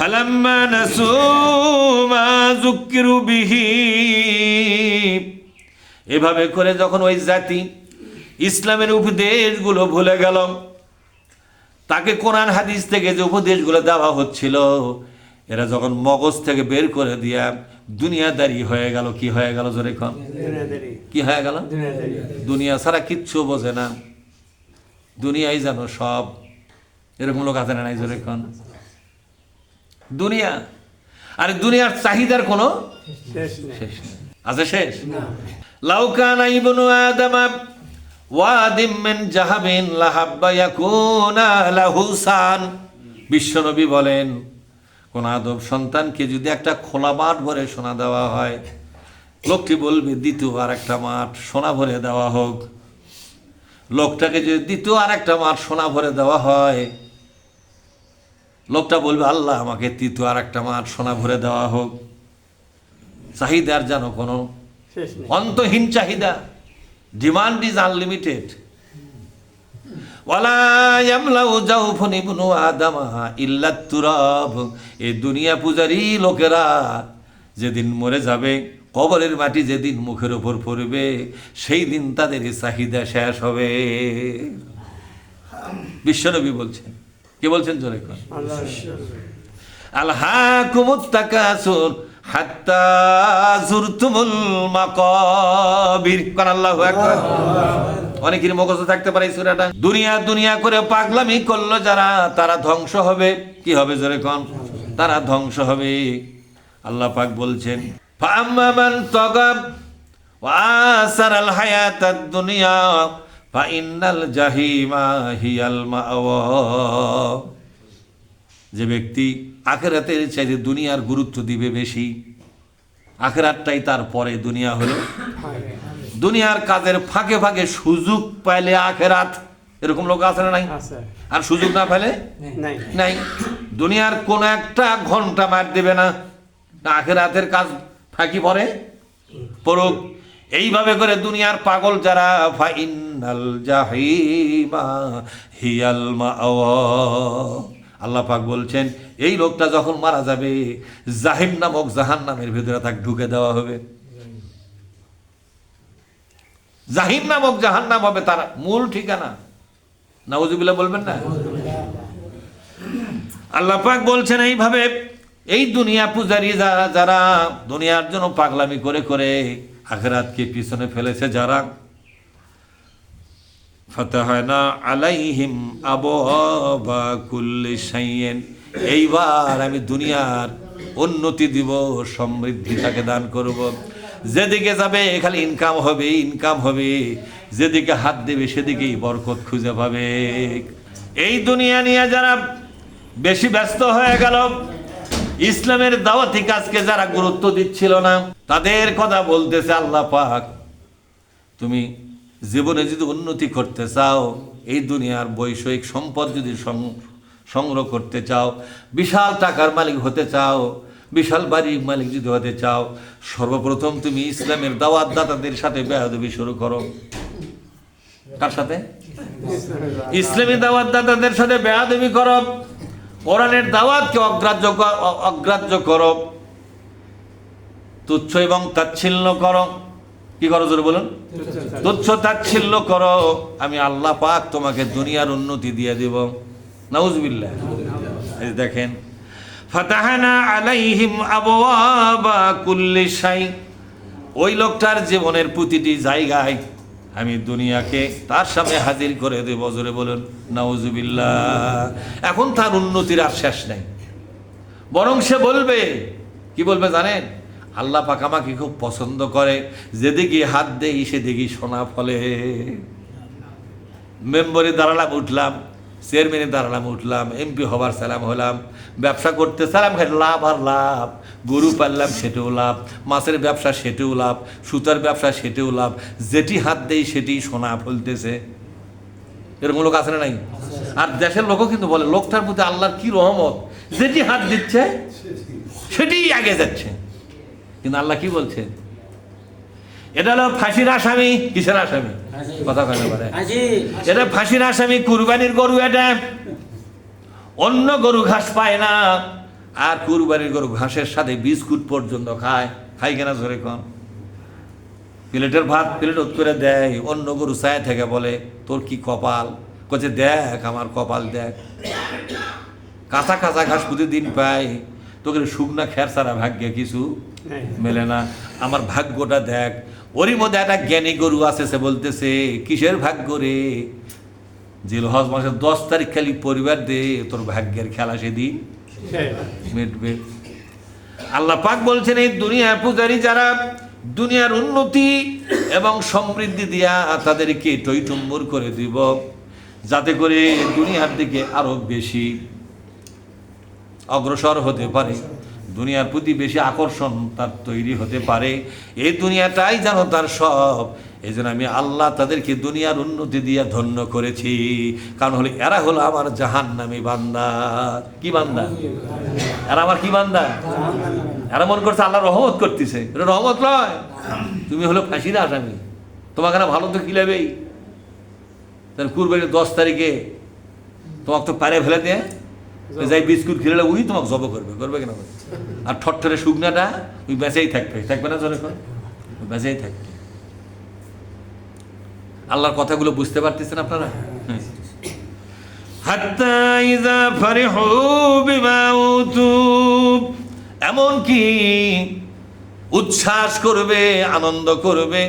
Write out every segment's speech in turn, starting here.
ফালাম্মা নাসু মা যুক্কিরু বিহি, এভাবে করে যখন ওই জাতি ইসলামের উপদেশগুলো ভুলে গেল, তাকে কোরআন হাদিস থেকে যে উপদেশগুলো দেওয়া হচ্ছিল এরা যখন মগজ থেকে বের করে দিয়া দুনিয়াদারি হয়ে গেল। কি হয়ে গেল জোরে কন? কি হয়ে গেল? দুনিয়া ছাড়া কিচ্ছু বোঝে না, দুনিয়াই জানো সব। এরকম লোক আছে না নাই জোরে কন? দুনিয়া, আরে দুনিয়ার চাহিদার কোনো শেষ নেই। আছে শেষ? লাউ কানা ইবনু আদম ওয়াদিম মিন যাহাবিন লাহাব্বা ইয়াকুনা লাহু সান। বিশ্বনবী বলেন, কোন আদম সন্তানকে যদি একটা খোলা মাঠ ভরে সোনা দেওয়া হয়, লোকটি বলবে দ্বিতীয় আর একটা মাঠ সোনা ভরে দেওয়া হোক। লোকটাকে যদি দ্বিতীয় আর একটা মাঠ সোনা ভরে দেওয়া হয়, লোকটা বলবে আল্লাহ আমাকে তৃতীয় আর একটা মাঠ সোনা ভরে দেওয়া হোক। চাহিদার যেন কোনো অন্তহীন চাহিদা, ডিমান্ড ইজ আনলিমিটেড। ওয়ালা ইয়ামলাউ জাওফুন ইবনু আদম ইল্লা তুরাব। এই দুনিয়া পূজারী লোকেরা যেদিন মরে যাবে, কবরের মাটি যেদিন মুখের ওপর পড়বে, সেই দিন তাদের চাহিদা শেষ হবে। বিশ্বনবী বলছেন। কে বলছেন জোরে কোন? আলহাকুমুত তাকাসুর হাত্তা যুরতুমুল মাকাবির। কোন আল্লাহু আকবার। অনেকের মগজে থাকতে পারে এই সূরাটা। দুনিয়া দুনিয়া করে পাগলামি করলো যারা, তারা ধ্বংস হবে। কি হবে জোরে কোন? তারা ধ্বংস হবে। আল্লাহ পাক বলছেন, ফাআম্মা মান তাগা ওয়া আসারাল হায়াতাদ দুনিয়া ফাইন্নাল জাহিমা হিয়াল মাওয়া। যে ব্যক্তি আখিরাতের চাইতে দুনিয়ার গুরুত্ব দিবে বেশি, আখিরাতটাই তার পরে দুনিয়া হলো। দুনিয়ার কাজের ফাঁকে ফাঁকে সুযোগ পাইলে আখিরাত, এরকম লোক আছে না নাই? আর সুযোগ না পাইলে নাই। দুনিয়ার কোন একটা ঘন্টা মার দেবে না, আখিরাতের কাজ ফাঁকি পড়ে পড়ুক। এইভাবে করে দুনিয়ার পাগল যারা, ফাইনাল জাহিমা হিয়াল মাওয়া। আল্লাহ পাক বলছেন, এই লোকটা যখন মারা যাবে, জাহিম নামক জাহান্নামের ভিতরে তাকে ঢুকে দেওয়া হবে। জাহিম নামক জাহান্নাম হবে তার মূল ঠিকানা। নাউজুবিল্লাহ বলবেন না? আল্লাহ পাক বলছেন এইভাবে এই দুনিয়া পূজারী যারা দুনিয়ার জন্য পাগলামি করে করে আখিরাতকে পিছনে ফেলেছে যারা, ফাতাহানা আলাইহিম আবওয়াবা কুল্লি শাইইন। এইবার আমি দুনিয়ার উন্নতি দিব, সমৃদ্ধি তাকে দান করব। যেদিকে যাবে খালি ইনকাম হবে, ইনকাম হবে। যেদিকে হাত দেবে সেদিকেই বরকত খুঁজে পাবে। এই দুনিয়া নিয়ে যারা বেশি ব্যস্ত হয়ে গেল, ইসলামের দাওয়াতি কাজকে যারা গুরুত্ব দিচ্ছিল না, তাদের কথা বলতেছে আল্লাহ পাক, তুমি জীবনে যদি উন্নতি করতে চাও, এই দুনিয়ার বৈষয়িক সম্পদ যদি সংগ্রহ করতে চাও, বিশাল টাকার মালিক হতে চাও, বিশাল বাড়ির মালিক যদি হতে চাও, সর্বপ্রথম তুমি ইসলামের দাওয়াত দাতাদের সাথে বেয়াদবি শুরু করো। কার সাথে? ইসলামী দাওয়াত দাতাদের সাথে বেয়াদবি করো। কোরআনের দাওয়াতকে অগ্রাহ্য করো, তুচ্ছ এবং তাচ্ছিল্য করো। কি করো জোরে বলুন? তুচ্ছ তাচ্ছিল্য করো, আমি আল্লাহ পাক তোমাকে দুনিয়ার উন্নতি দিয়ে দেব। নাউজুবিল্লাহ। এই দেখেন, ফাতাহানা আলাইহিম আবওয়াবা কুল্লি শাই। ওই লোকটার জীবনের প্রতিটি জায়গায় আমি দুনিয়াকে তার সামনে হাজির করে দেব। জোরে বলুন নাউজুবিল্লাহ। এখন তার উন্নতির আর শেষ নাই, বরং সে বলবে, কি বলবে জানেন? আল্লাহ পাক আমাকে খুব পছন্দ করে, যেদিকে হাত দেই সেদিকে সোনা ফলে। মেম্বারে দাঁড়ালাম উঠলাম, চেয়ারম্যানে দাঁড়ালাম উঠলাম, এমপি হবার সালাম হলাম, ব্যবসা করতে সালাম খাই, লাভ আর লাভ। গরু পাললাম সেটাও লাভ, মাছের ব্যবসা সেটাও লাভ, সুতার ব্যবসা সেটাও লাভ। যেটি হাত দেই সেটি সোনা ফলতেছে। এরকম লোক আছে না নাই? আর দেশের লোকও কিন্তু বলে, লোকটার প্রতি আল্লাহর কি রহমত, যেটি হাত দিচ্ছে সেটি আগে যাচ্ছে। কিন্তু আল্লাহ কি বলছে? এটা হলো ফাঁসির আসামি। কিসের আসামি? কথা কয় না পারে। এটা ফাঁসির আসামি, কুরবানির গরু। এটা অন্য গরু ঘাস পায় না, আর কুরবানির গরু ঘাসের সাথে বিস্কুট পর্যন্ত খায়, খাই কেনা ধরে কন? প্লেটের ভাত প্লেট করে দেয়, অন্য গরু চায় থেকে বলে তোর কি কপাল, কচ্ছে দেখ আমার কপাল দেখ, কাঁচা কাঁচা ঘাস প্রতিদিন পাই, তোকে শুকনা খের ছাড়া ভাগ্যে কিছু মেলে না, আমার ভাগ্যটা দেখ। ওরই মধ্যে একটা জ্ঞানী গরু আছে, সে বলতেছে কিসের ভাগ্য রে, জিলহজ মাসের 10 তারিখ খালি পরিবার দে, তোর ভাগ্যের খেলা সেদিন মিটবে। আল্লাহ পাক বলছেন এই দুনিয়া পূজারী যারা দুনিয়ার উন্নতি এবং সমৃদ্ধি দিয়া তাদেরকে টইটুম্বুর করে দিব, যাতে করে দুনিয়ার দিকে আরো বেশি অগ্রসর হতে পারে, দুনিয়ার প্রতি বেশি আকর্ষণ তার তৈরি হতে পারে, এই দুনিয়াটাই যেন তার সব। এই জন্য আমি আল্লাহ তাদেরকে দুনিয়ার উন্নতি দিয়ে ধন্য করেছি, কারণ হলো এরা হলো আমার জাহান্নামী বান্দা। কি বান্দা? এরা আমার কি বান্দা? এরা মনে করছে আল্লাহ রহমত করতেছে, এটা রহমত নয়, তুমি হলো ফাঁসির আসামি, তোমাকে না ভালো তো কি লাগবেই। তাহলে কুরবানির 10 তারিখে তোমাকে তো পারে ফেলে দিয়ে যাই বিস্কুট খেলে ওই তোমাকে জব করবে, করবে কেন? আর ঠট্টরে শুকনাটা ওই বেঁচেই থাকবে, থাকবে না জলে, ওই বেঁচেই থাকবে। আল্লাহর কথাগুলো বুঝতে পারতেছেন আপনারা? হাত্তা ইযা ফারিহু বিমা উতু, এমনকি উচ্ছ্বাস করবে, আনন্দ করবে,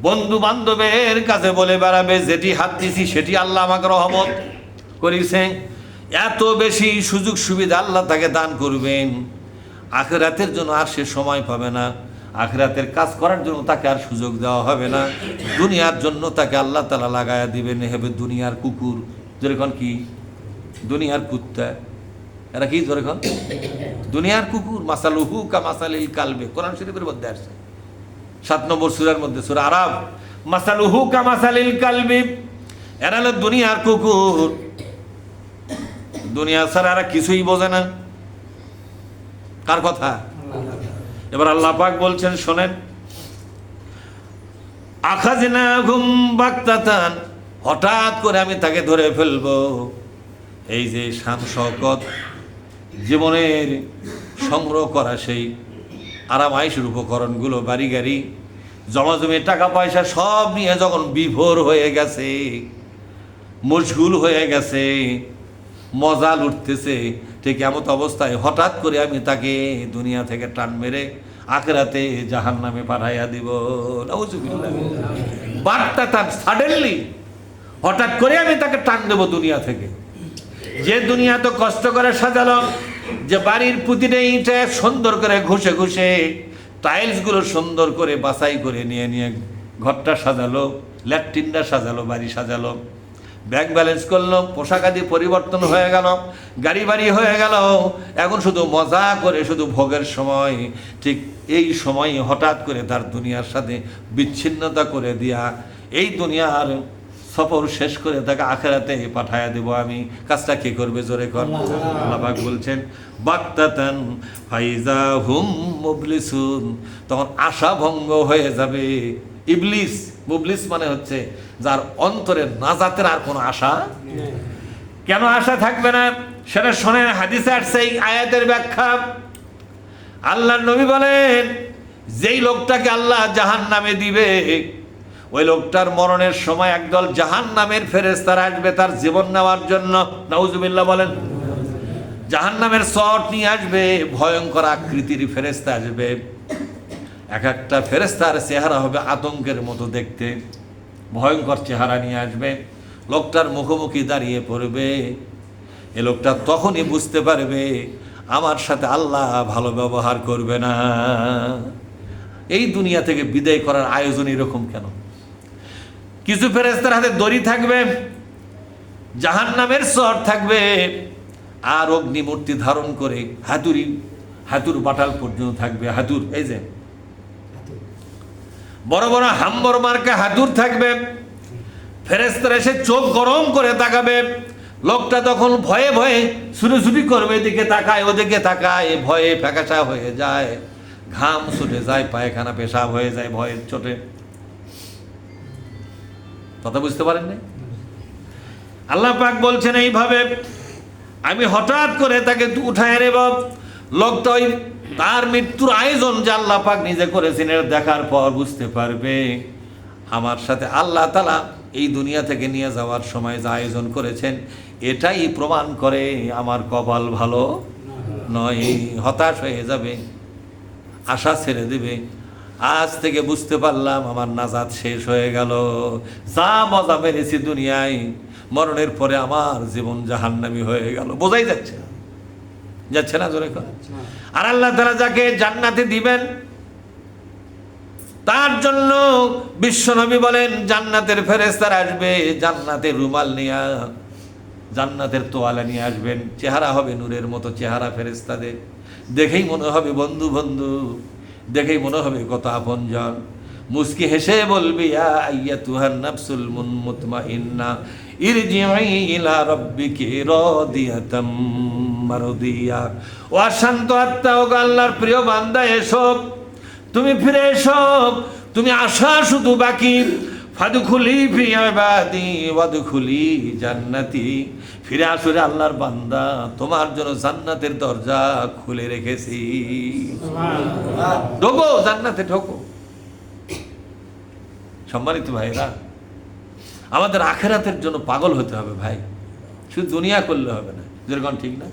বন্ধু বান্ধবের কাছে বলে বেড়াবে যেটি হাত দিছি সেটি আল্লাহ আমাকে রহমত করেছে। এত বেশি সুযোগ সুবিধা আল্লাহ তাকে দান করবেন, আখিরাতের জন্য আর সে সময় পাবে না, আখিরাতের কাজ করার জন্য তাকে আর সুযোগ দেওয়া হবে না, দুনিয়ার জন্য তাকে আল্লাহ তাআলা লাগায়া দিবেন। হবে দুনিয়ার কুকুর, যেরকম কি দুনিয়ার কুত্তা, এরা কি যেরকম দুনিয়ার কুকুর, মাসালুহু কা মাসালিল কালবে, কোরআন শরীফের মধ্যে আসছে 7 নম্বর সূরার মধ্যে, সূরা আরাফ, মাসালুহু কা মাসালিল কালবি, এরা হলো দুনিয়ার কুকুর, দুনিয়া ছাড়া এরা কিছুই বোঝে না। কার কথা? এবার আল্লাহ পাক বলছেন শোনেন, আখাযনাহুম বাগতাতান, হঠাৎ করে আমি তাকে ধরে ফেলবো। এই যে শান শওকত জীবনের সংগ্রহ করা সেই আরাম আয়েশের উপকরণগুলো, বাড়ি গাড়ি, জমাজমি টাকা পয়সা সব নিয়ে যখন বিভোর হয়ে গেছে, মশগুল হয়ে গেছে, মজা লুটতেছে, ঠিক এমত অবস্থায় হঠাৎ করে আমি তাকে দুনিয়া থেকে টান মেরে আখিরাতে জাহান্নামে পাঠাইয়া দিব। নাউযুবিল্লাহ। বাটটা তার সাডেনলি হঠাৎ করে আমি তাকে টান দেব দুনিয়া থেকে। যে দুনিয়া তো কষ্ট করে সাজালো, যে বাড়ির প্রতিটা ইটে সুন্দর করে ঘষে ঘষে টাইলসগুলো সুন্দর করে বাছাই করে নিয়ে নিয়ে ঘরটা সাজালো, ল্যাট্রিনটা সাজালো, বাড়ি সাজালো, ব্যাংক ব্যালেন্স করলো, পোশাক আদি পরিবর্তন হয়ে গেল, গাড়ি বাড়ি হয়ে গেল, এখন শুধু মজা করে, শুধু ভোগের সময়, ঠিক এই সময় হঠাৎ করে তার দুনিয়ার সাথে বিচ্ছিন্নতা করে দিয়া এই দুনিয়ার সফর শেষ করে তাকে আখিরাতে পাঠায়া দেব আমি। কাজটা কে করবে? জোরে কর। আল্লাহ পাক বলছেন বাগতাতান ফাইজা হুম মুবলিসুন, তখন আশা ভঙ্গ হয়ে যাবে। ইবলিস, মুবলিস মানে হচ্ছে যার অন্তরে নাজাতের আর কোনো আশা। কেন আশা থাকবে না সেটা শোনেন, হাদিসে আসছে এই আয়াতের ব্যাখ্যা। আল্লাহর নবী বলেন যেই লোকটাকে আল্লাহ জাহান্নামে দিবে, ওই লোকটার মরণের সময় একদল জাহান্নামের ফেরেশতারা আসবে তার জীবন নেওয়ার জন্য। নাউজুবিল্লাহ বলেন। জাহান্নামের সট নিয়ে আসবে, ভয়ঙ্কর আকৃতির ফেরেশতা আসবে, এক একটা ফেরেশতার চেহারা হবে আতঙ্কের মতো দেখতে, ভয়ঙ্কর চেহারা নিয়ে আসবে, লোকটার মুখোমুখি দাঁড়িয়ে পড়বে। এ লোকটা তখনই বুঝতে পারবে আমার সাথে আল্লাহ ভালো ব্যবহার করবে না। এই দুনিয়া থেকে বিদায় করার আয়োজন এরকম কেন? কিছু ফেরেশতার হাতে দড়ি থাকবে, জাহান্নামের সর থাকবে, আর অগ্নিমূর্তি ধারণ করে হাতুর বাটাল পর্যন্ত থাকবে। হাতুর, এই যে বড় বড় হাম্বর মার্কা হাতুর থাকবে। ফেরেশতারা এসে চোখ গরম করে তাকাবে, লোকটা তখন ভয়ে ভয়ে ছুটোছুটি করবে, এদিকে তাকায় ওদিকে তাকায়, ভয়ে ফ্যাকাশা হয়ে যায়, ঘাম ছুটে যায়, পায়খানা পেশাব হয়ে যায় ভয়ের চোটে। কথা বুঝতে পারেন না? আল্লাহ পাক বলছেন এইভাবে আমি হঠাৎ করে তাকে উঠায় নেব, লোকটা ওই তার মৃত্যুর আয়োজন যে আল্লাহ পাক নিজে করেছেন এটা দেখার পর বুঝতে পারবে আমার সাথে আল্লাহ তাআলা এই দুনিয়া থেকে নিয়ে যাওয়ার সময় যে আয়োজন করেছেন এটাই প্রমাণ করে আমার কপাল ভালো নয়। হতাশ হয়ে যাবে, আশা ছেড়ে দেবে। আজ থেকে বুঝতে পারলাম আমার নাজাত শেষ হয়ে গেল, যা মজা মেরেছি দুনিয়ায়, মরণের পরে আমার জীবন জাহান্নামী হয়ে গেল। বোঝাই যাচ্ছে যাচ্ছে না জোরে কথা। আর আল্লাহ তাআলা যাকে জান্নাতে দিবেন তার জন্য বিশ্বনবী বলেন জান্নাতের ফেরেশতারা আসবে জান্নাতের রুমাল নিয়ে, জান্নাতের তোয়ালা নিয়ে আসবেন। চেহারা হবে নূরের মতো চেহারা ফেরেশতাদের, দেখেই মনে হবে বন্ধু বন্ধু, দেখেই মনে হবে কত আপনজন। মুস্কি হেসে বলবি ইয়া আইয়াতুহান নাফসুল মুতমাইন্না ইরজিই ইলা রাব্বিকি রাদিয়াতাম মারদিয়া। ও শান্ত আত্মা, ও আল্লাহর প্রিয় বান্দা, এসো, তুমি ফিরে এসো, তুমি আসা শুধু বাকি। ফাদখুলি ফি ইবাদি ওয়াদখুলি জান্নাতি। ফিরে আসো রে আল্লাহর বান্দা, তোমার জন্য জান্নাতের দরজা খুলে রেখেছি। সুবহানাল্লাহ। ঢোকো, জান্নাতে ঢোকো। সম্মানিত ভাইরা, আমাদের আখেরাতের জন্য পাগল হতে হবে ভাই, শুধু দুনিয়া করলে হবে না। যেরকম ঠিক না?